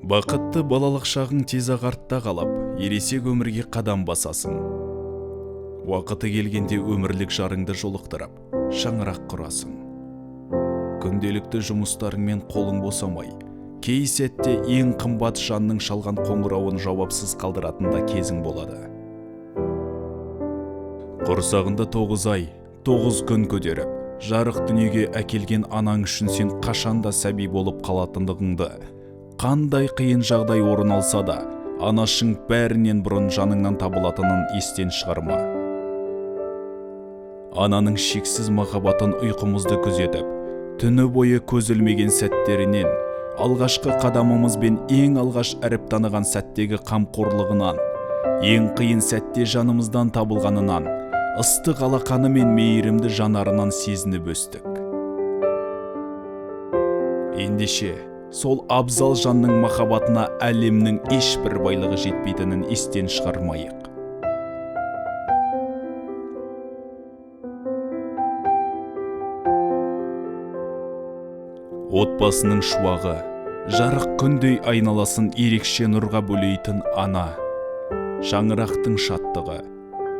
Бақытты балалық шағың тез артта қалап, ересек өмірге қадам басасың. Уақыты келгенде өмірлік жарыңды жолықтырып, шаңырақ құрасың. Күнделікті жұмыстарыңмен қолың босамай, кей сәтте ең қымбат жанның шалған қоңырауын жауапсыз қалдыратында кезің болады. Құрсағында 9 ай, 9 күн көтеріп, жарық дүниеге әкелген анаң үшін сен қашанда сәби болып қалатындығыңды, қандай қиын жағдай орын алса да, анашың бәрінен бұрын жаныңнан табылатынын естен шығарма. Ананың шексіз махаббатын ұйқымызды күзетіп, түні бойы көз ілмеген сәттерінен, алғашқы қадамымыз бен ең алғаш әріп таныған сәттегі қамқорлығынан, ең қиын сәтте жанымыздан табылғанынан, ыстық алақаны мен мейірімді жанарынан сезініп өстік. Ендеше, сол абзал жанның махаббатына әлемнің ешбір байлығы жетпейтінін естен шығармайық. Отбасының шуағы, жарық күндей айналасын ерекше нұрға бөлейтін ана, шаңырақтың шаттығы,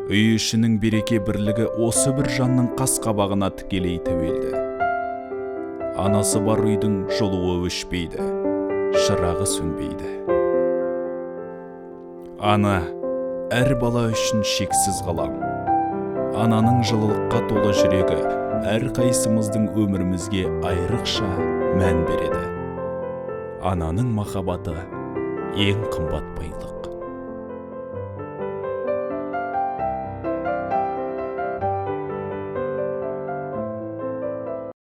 үй ішінің береке бірлігі осы бір жанның қас-қабағына тікелей тәуелді. Анасы бар үйдің жылуы өшпейді, шырағы сөнбейді. Ана, әр бала үшін шексіз ғалам. Ананың жылылыққа толы жүрегі әр қайсымыздың өмірімізге айрықша мән береді. Ананың махаббаты ең қымбат байлық.